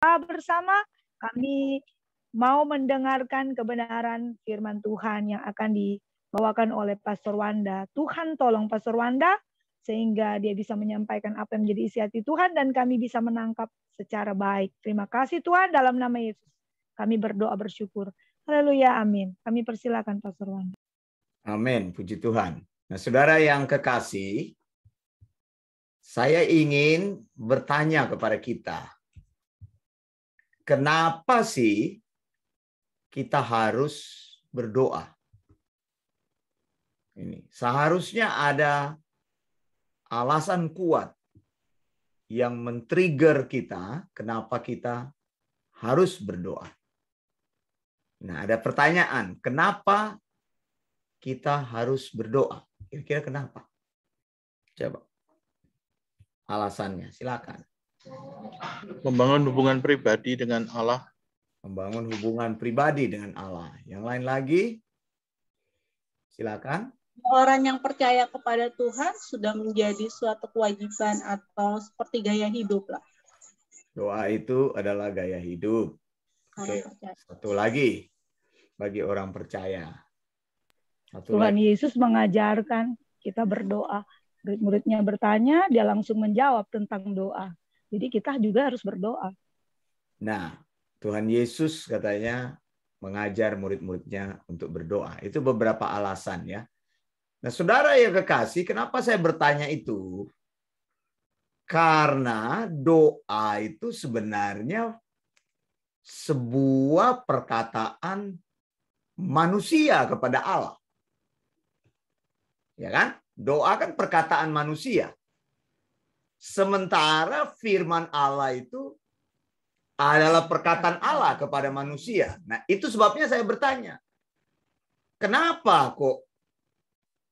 bersama kami mau mendengarkan kebenaran firman Tuhan yang akan dibawakan oleh Pastor Wanda. Tuhan tolong Pastor Wanda sehingga dia bisa menyampaikan apa yang menjadi isi hati Tuhan dan kami bisa menangkap secara baik. Terima kasih Tuhan, dalam nama Yesus kami berdoa bersyukur. Haleluya, amin. Kami persilakan Pastor Wanda. Amin, puji Tuhan. Nah, saudara yang kekasih, saya ingin bertanya kepada kita, kenapa sih kita harus berdoa? Ini seharusnya ada alasan kuat yang men-trigger kita, kenapa kita harus berdoa. Nah, ada pertanyaan, kenapa kita harus berdoa? Kira-kira kenapa? Coba. Alasannya, silakan. Membangun hubungan pribadi dengan Allah. Membangun hubungan pribadi dengan Allah. Yang lain lagi? Silakan. Orang yang percaya kepada Tuhan sudah menjadi suatu kewajiban atau seperti gaya hidup lah. Doa itu adalah gaya hidup. Oke. Satu lagi bagi orang percaya. Tuhan Yesus mengajarkan kita berdoa. Murid-muridnya bertanya, dia langsung menjawab tentang doa. Jadi kita juga harus berdoa. Nah, Tuhan Yesus katanya mengajar murid-muridnya untuk berdoa. Itu beberapa alasan ya. Nah, saudara yang kekasih, kenapa saya bertanya itu? Karena doa itu sebenarnya sebuah perkataan manusia kepada Allah. Ya kan? Doa kan perkataan manusia. Sementara firman Allah itu adalah perkataan Allah kepada manusia. Nah, itu sebabnya saya bertanya. Kenapa kok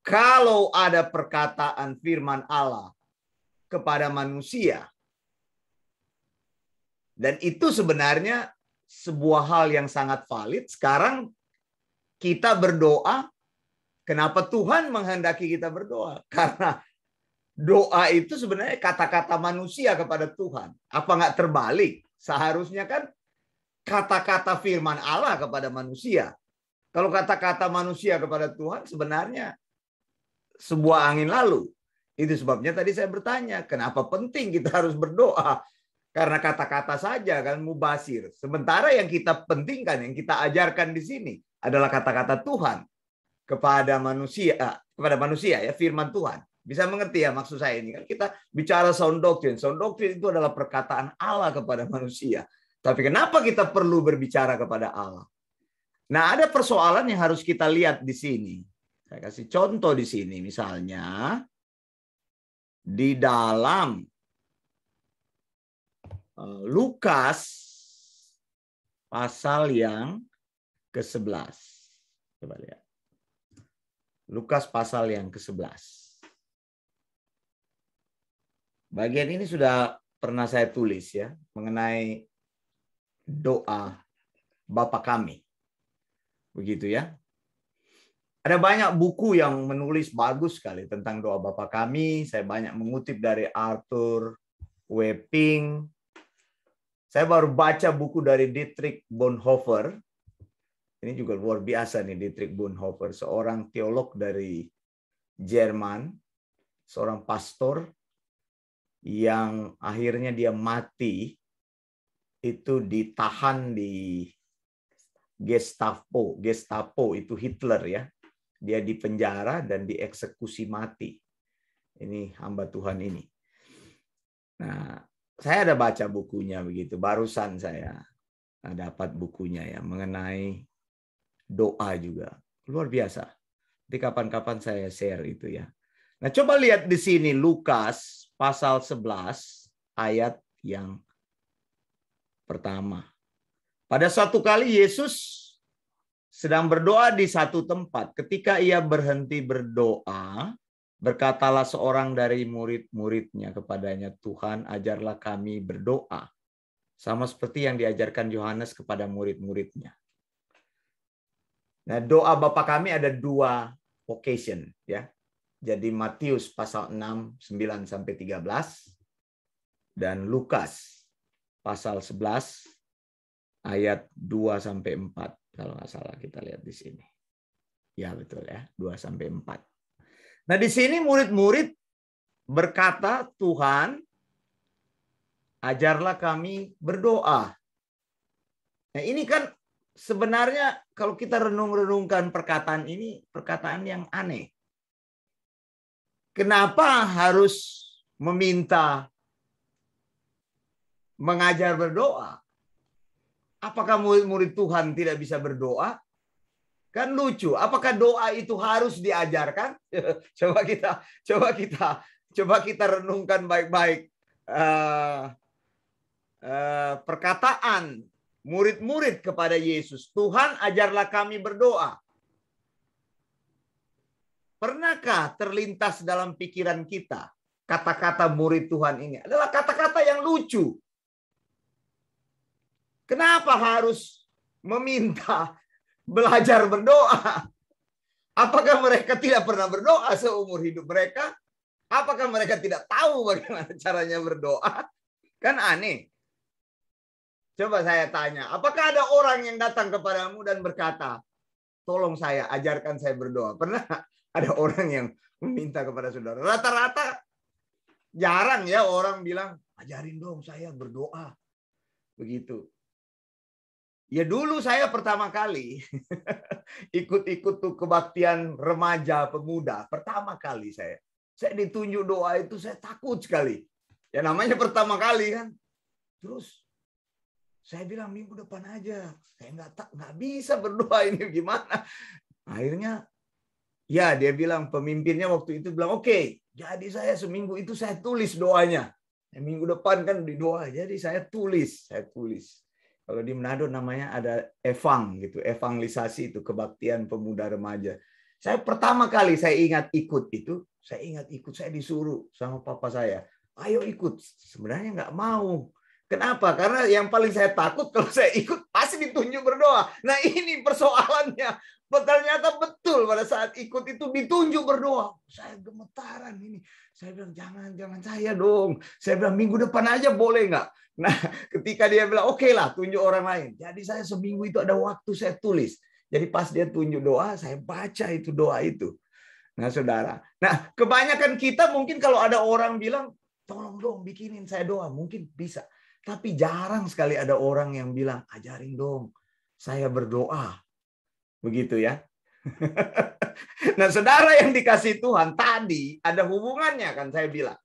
kalau ada perkataan firman Allah kepada manusia, dan itu sebenarnya sebuah hal yang sangat valid, sekarang kita berdoa, kenapa Tuhan menghendaki kita berdoa? Karena doa itu sebenarnya kata-kata manusia kepada Tuhan. Apa nggak terbalik? Seharusnya kan kata-kata firman Allah kepada manusia. Kalau kata-kata manusia kepada Tuhan sebenarnya sebuah angin lalu. Itu sebabnya tadi saya bertanya, kenapa penting kita harus berdoa? Karena kata-kata saja kan mubasir. Sementara yang kita pentingkan, yang kita ajarkan di sini adalah kata-kata Tuhan kepada manusia ya, firman Tuhan. Bisa mengerti ya maksud saya ini kan kita bicara sound doctrine. Sound doctrine itu adalah perkataan Allah kepada manusia. Tapi kenapa kita perlu berbicara kepada Allah? Nah, ada persoalan yang harus kita lihat di sini. Saya kasih contoh di sini, misalnya di dalam Lukas pasal yang ke-11. Coba lihat. Lukas pasal yang ke-11. Bagian ini sudah pernah saya tulis ya, mengenai doa Bapa kami. Begitu ya. Ada banyak buku yang menulis bagus sekali tentang doa Bapa kami. Saya banyak mengutip dari Arthur W. Pink. Saya baru baca buku dari Dietrich Bonhoeffer. Ini juga luar biasa nih, Dietrich Bonhoeffer. Seorang teolog dari Jerman. Seorang pastor yang akhirnya dia mati. Itu ditahan di Gestapo. Gestapo itu Hitler ya. Dia dipenjara dan dieksekusi mati. Ini hamba Tuhan ini. Nah, saya ada baca bukunya begitu. Barusan saya dapat bukunya ya mengenai doa juga. Luar biasa. Nanti kapan-kapan saya share itu ya. Nah, coba lihat di sini Lukas pasal 11 ayat yang pertama. Pada suatu kali Yesus sedang berdoa di satu tempat. Ketika ia berhenti berdoa, berkatalah seorang dari murid-muridnya kepadanya, Tuhan, ajarlah kami berdoa. Sama seperti yang diajarkan Yohanes kepada murid-muridnya. Nah, doa Bapa kami ada dua occasion. Ya. Jadi Matius pasal 6, 9-13. Dan Lukas pasal 11 ayat 2 sampai 4 kalau nggak salah kita lihat di sini. Ya betul ya, 2 sampai 4. Nah, di sini murid-murid berkata, "Tuhan, ajarlah kami berdoa." Nah, ini kan sebenarnya kalau kita renung-renungkan perkataan ini, perkataan yang aneh. Kenapa harus meminta mengajar berdoa? Apakah murid-murid Tuhan tidak bisa berdoa? Kan lucu. Apakah doa itu harus diajarkan? Coba kita renungkan baik-baik perkataan murid-murid kepada Yesus. Tuhan, ajarlah kami berdoa. Pernahkah terlintas dalam pikiran kita kata-kata murid Tuhan ini adalah kata-kata yang lucu? Kenapa harus meminta belajar berdoa? Apakah mereka tidak pernah berdoa seumur hidup mereka? Apakah mereka tidak tahu bagaimana caranya berdoa? Kan aneh. Coba saya tanya, apakah ada orang yang datang kepadamu dan berkata, "Tolong saya, ajarkan saya berdoa"? Pernah ada orang yang meminta kepada saudara? Rata-rata jarang ya orang bilang, "Ajarin dong saya berdoa." Begitu. Ya dulu saya pertama kali ikut-ikut tuh kebaktian remaja pemuda. Pertama kali saya ditunjuk doa itu saya takut sekali. Ya namanya pertama kali kan. Terus saya bilang minggu depan aja. Saya nggak bisa berdoa ini gimana. Akhirnya ya dia bilang, pemimpinnya waktu itu bilang, "Oke, jadi saya seminggu itu saya tulis doanya. Minggu depan kan di doa. Jadi saya tulis. Kalau di Manado namanya ada evang gitu, evangelisasi itu kebaktian pemuda remaja. Saya pertama kali saya ingat ikut itu, saya disuruh sama papa saya, "Ayo ikut." Sebenarnya nggak mau. Kenapa? Karena yang paling saya takut kalau saya ikut pasti ditunjuk berdoa. Nah ini persoalannya. Ternyata betul pada saat ikut itu ditunjuk berdoa. Saya gemetaran ini. Saya bilang, jangan saya dong. Saya bilang minggu depan aja boleh nggak? Nah ketika dia bilang oke lah tunjuk orang lain. Jadi saya seminggu itu ada waktu saya tulis. Jadi pas dia tunjuk doa saya baca itu doa itu. Nah saudara. Nah kebanyakan kita mungkin kalau ada orang bilang tolong dong bikinin saya doa. Mungkin bisa. Tapi jarang sekali ada orang yang bilang, "Ajarin dong, saya berdoa." Begitu ya. Nah, saudara yang dikasih Tuhan, tadi ada hubungannya kan saya bilang.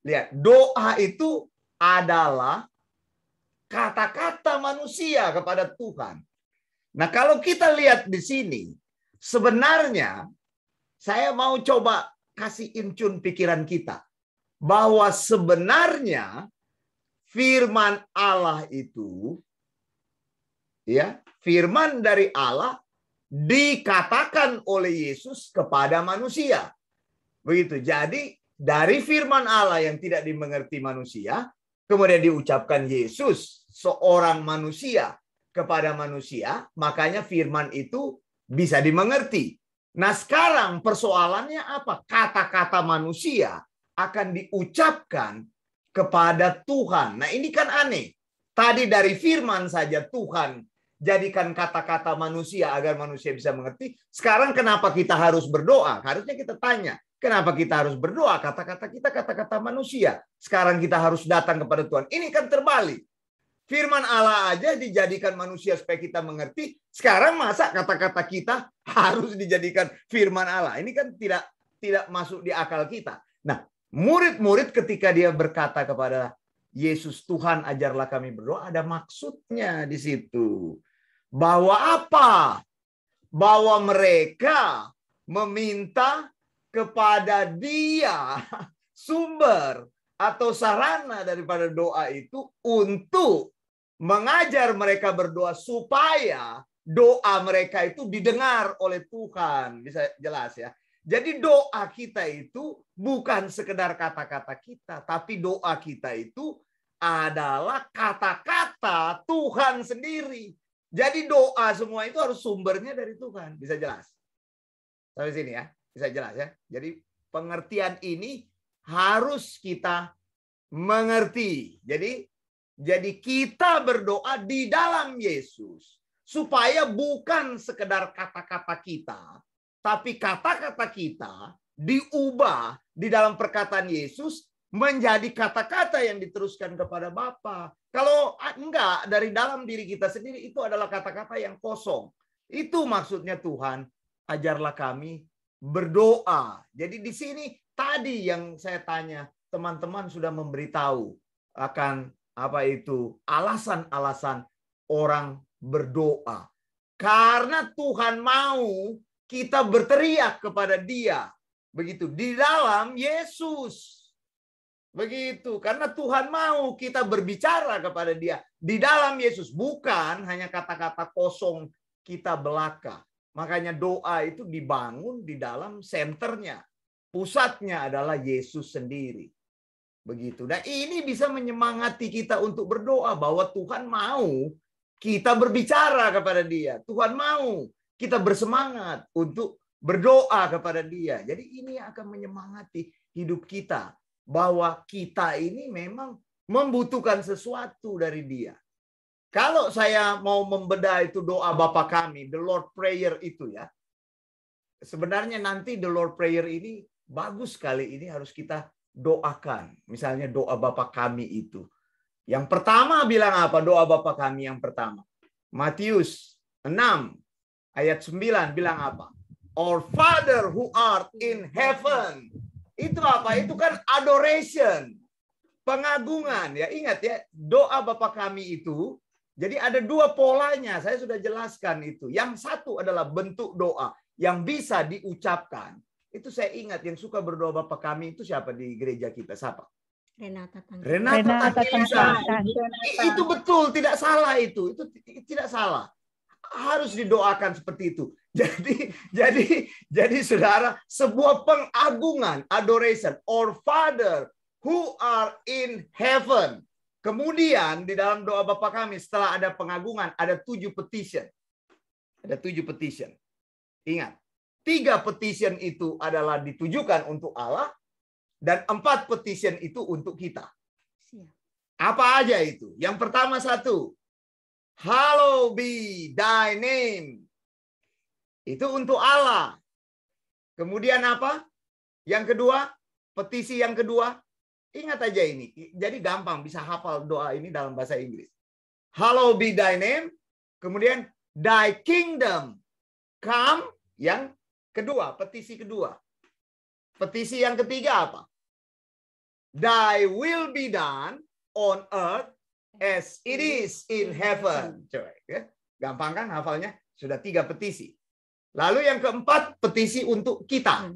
Lihat, doa itu adalah kata-kata manusia kepada Tuhan. Nah, kalau kita lihat di sini, sebenarnya saya mau coba kasih incun pikiran kita. Bahwa sebenarnya firman Allah itu, ya, firman dari Allah dikatakan oleh Yesus kepada manusia. Begitu. Jadi dari firman Allah yang tidak dimengerti manusia, kemudian diucapkan Yesus, seorang manusia kepada manusia, makanya firman itu bisa dimengerti. Nah sekarang persoalannya apa? Kata-kata manusia akan diucapkan kepada Tuhan. Nah ini kan aneh. Tadi dari firman saja Tuhan jadikan kata-kata manusia agar manusia bisa mengerti. Sekarang kenapa kita harus berdoa? Harusnya kita tanya. Kenapa kita harus berdoa? Kata-kata kita kata-kata manusia. Sekarang kita harus datang kepada Tuhan. Ini kan terbalik. Firman Allah aja dijadikan manusia supaya kita mengerti. Sekarang masa kata-kata kita harus dijadikan firman Allah? Ini kan tidak masuk di akal kita. Nah, murid-murid ketika dia berkata kepada Yesus, "Tuhan ajarlah kami berdoa," ada maksudnya di situ. Bahwa apa? Bahwa mereka meminta kepada Dia sumber atau sarana daripada doa itu untuk mengajar mereka berdoa supaya doa mereka itu didengar oleh Tuhan. Bisa jelas ya? Jadi doa kita itu bukan sekedar kata-kata kita, tapi doa kita itu adalah kata-kata Tuhan sendiri. Jadi doa semua itu harus sumbernya dari Tuhan. Bisa jelas? Sampai sini ya? Bisa jelas ya? Jadi pengertian ini harus kita mengerti. Jadi Jadi kita berdoa di dalam Yesus. Supaya bukan sekedar kata-kata kita, tapi kata-kata kita diubah di dalam perkataan Yesus menjadi kata-kata yang diteruskan kepada Bapa. Kalau enggak, dari dalam diri kita sendiri itu adalah kata-kata yang kosong. Itu maksudnya Tuhan, ajarlah kami berdoa. Jadi di sini tadi yang saya tanya, teman-teman sudah memberitahu akan apa itu alasan-alasan orang berdoa. Karena Tuhan mau kita berteriak kepada Dia. Begitu, di dalam Yesus. Begitu, karena Tuhan mau kita berbicara kepada Dia di dalam Yesus, bukan hanya kata-kata kosong kita belaka. Makanya doa itu dibangun di dalam senternya. Pusatnya adalah Yesus sendiri. Begitu. Dan ini bisa menyemangati kita untuk berdoa bahwa Tuhan mau kita berbicara kepada Dia. Tuhan mau kita bersemangat untuk berdoa kepada Dia. Jadi ini akan menyemangati hidup kita. Bahwa kita ini memang membutuhkan sesuatu dari Dia. Kalau saya mau membedah itu doa Bapa kami, the Lord Prayer itu ya. Sebenarnya nanti the Lord Prayer ini bagus sekali, ini harus kita doakan. Misalnya doa Bapa kami itu. Yang pertama bilang apa doa Bapa kami yang pertama? Matius 6 ayat 9 bilang apa? Our Father who art in heaven. Itu apa? Itu kan adoration. Pengagungan. Ya ingat ya, doa Bapa kami itu. Jadi ada dua polanya. Saya sudah jelaskan itu. Yang satu adalah bentuk doa yang bisa diucapkan. Itu saya ingat yang suka berdoa Bapa kami itu siapa di gereja kita? Siapa? Renata Tangkisan. Itu betul, tidak salah itu. Itu tidak salah. Harus didoakan seperti itu. Jadi saudara, sebuah pengagungan, adoration, our Father who are in heaven. Kemudian di dalam doa Bapa kami setelah ada pengagungan ada 7 petition. Ada 7 petition. Ingat, 3 petition itu adalah ditujukan untuk Allah dan 4 petition itu untuk kita. Apa aja itu? Yang pertama 1. Hallowed be thy name. Itu untuk Allah. Kemudian apa? Yang kedua, petisi yang kedua. Ingat aja ini. Jadi gampang bisa hafal doa ini dalam bahasa Inggris. Hallowed be thy name. Kemudian thy kingdom come. Yang kedua, petisi kedua. Petisi yang ketiga apa? Thy will be done on earth as it is in heaven. Coba ya. Gampang kan hafalnya? Sudah 3 petisi. Lalu yang keempat, petisi untuk kita.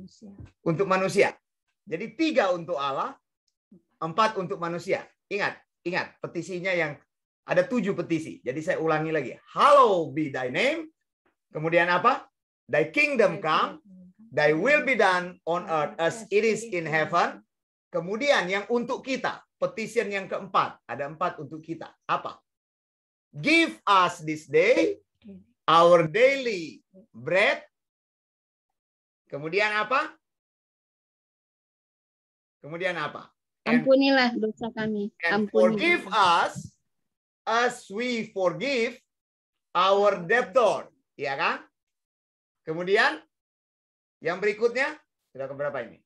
Untuk manusia. Jadi 3 untuk Allah, 4 untuk manusia. Ingat petisinya yang ada 7 petisi. Jadi saya ulangi lagi. Hallowed be thy name. Kemudian apa? Thy kingdom come. Thy will be done on earth as it is in heaven. Kemudian yang untuk kita. Petition yang keempat. Ada 4 untuk kita. Apa? Give us this day our daily bread. Kemudian apa? Ampunilah dosa kami. And forgive us as we forgive our debtor. Iya kan? Kemudian yang berikutnya sudah keberapa ini?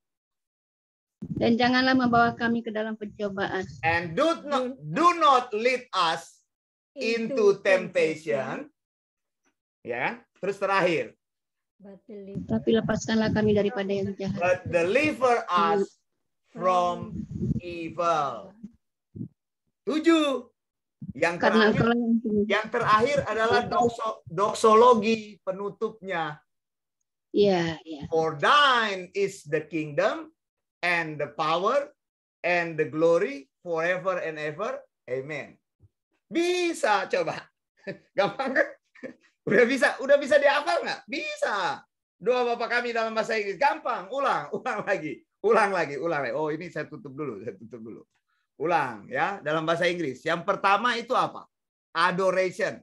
Dan janganlah membawa kami ke dalam pencobaan. And do not lead us into temptation. Ya, terus terakhir. Tapi lepaskanlah kami daripada yang jahat. But deliver us from evil. 7. Yang terakhir adalah doksologi penutupnya. Iya. For thine is the kingdom and the power and the glory forever and ever. Amen. Bisa coba. Gampang kan? Udah bisa dihafal nggak? Bisa. Doa Bapa kami dalam bahasa Inggris gampang. Ulang lagi. Oh, ini saya tutup dulu. Ulang ya dalam bahasa Inggris. Yang pertama itu apa? Adoration.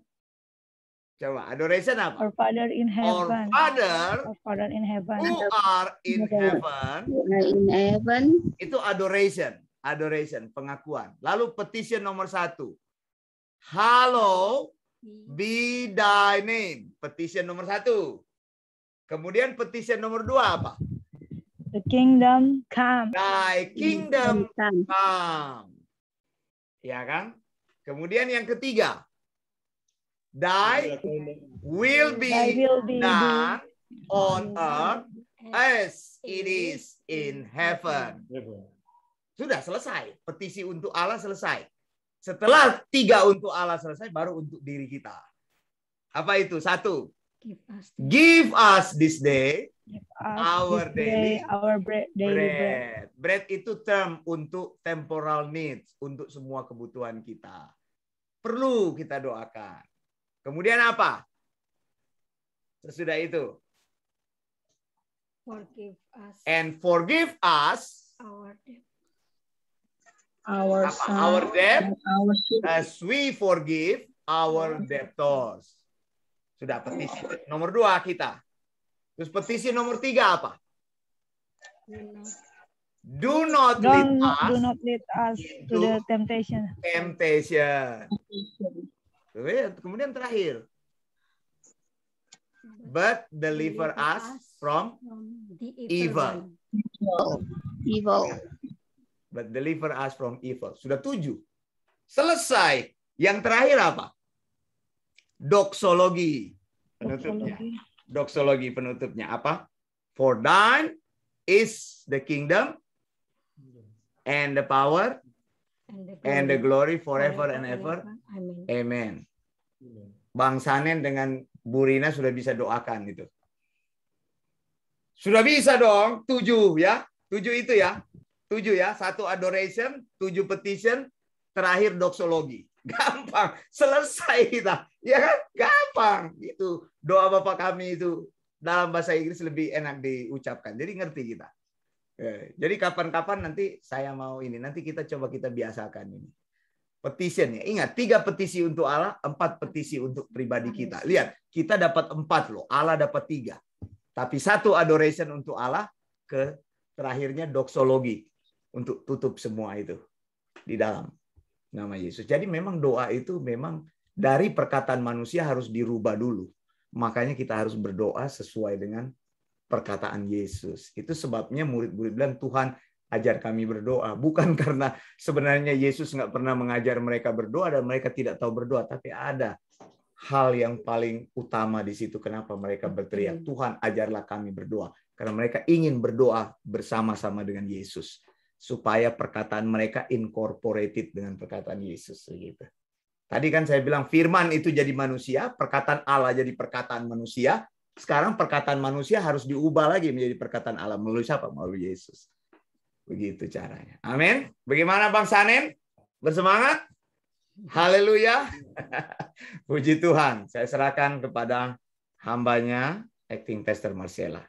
Coba, adoration apa? Our Father in heaven. Our Father in heaven. who are in heaven. In heaven. Itu adoration. adoration, pengakuan. Lalu petition nomor 1. Hallowed be thy name. Petition nomor 1. Kemudian petition nomor 2 apa? The kingdom come. Thy kingdom come. Ya kan? Kemudian yang ketiga. Thy will be done on earth as it is in heaven. Sudah selesai. Petisi untuk Allah selesai. Setelah 3 untuk Allah selesai, baru untuk diri kita. Apa itu? 1. Give us this day our daily bread. Bread itu term untuk temporal needs, untuk semua kebutuhan kita. Perlu kita doakan. Kemudian apa? Sesudah itu. Forgive us And forgive us Our debt as we forgive our debtors. Sudah petisi nomor 2 kita. Terus petisi nomor 3 apa? Do not lead us to the temptation. Kemudian terakhir. But deliver us from evil. But deliver us from evil. Sudah 7. Selesai. Yang terakhir apa? Doksologi. Penutupnya. Doksologi penutupnya apa? For thine is the kingdom and the power and the glory forever and ever. Amen. Bang Sanen dengan Bu Rina sudah bisa doakan itu. Sudah bisa dong. 7 ya. 7 itu ya. 7 ya. 1 adoration, 7 petition, terakhir doksologi. Gampang. Selesai kita. Ya kan? Gampang. Itu doa Bapak kami itu dalam bahasa Inggris lebih enak diucapkan. Jadi ngerti kita. Jadi kapan-kapan nanti saya mau ini. Nanti kita coba kita biasakan ini. Petition ya. Ingat, 3 petisi untuk Allah, 4 petisi untuk pribadi kita. Lihat, kita dapat 4 loh. Allah dapat 3. Tapi 1 adoration untuk Allah, ke terakhirnya doksologi untuk tutup semua itu di dalam nama Yesus. Jadi memang doa itu memang dari perkataan manusia harus dirubah dulu. Makanya kita harus berdoa sesuai dengan perkataan Yesus. Itu sebabnya murid-murid bilang, Tuhan ajar kami berdoa. Bukan karena sebenarnya Yesus nggak pernah mengajar mereka berdoa dan mereka tidak tahu berdoa. Tapi ada hal yang paling utama di situ. Kenapa mereka berteriak, Tuhan ajarlah kami berdoa. Karena mereka ingin berdoa bersama-sama dengan Yesus. Supaya perkataan mereka incorporated dengan perkataan Yesus. Gitu. Tadi kan saya bilang firman itu jadi manusia. Perkataan Allah jadi perkataan manusia. Sekarang perkataan manusia harus diubah lagi menjadi perkataan Allah. Melalui siapa? Melalui Yesus. Begitu caranya. Amin. Bagaimana Bang Sanen? Bersemangat? Haleluya. Puji Tuhan. Saya serahkan kepada hambanya, Acting Pastor Marcella.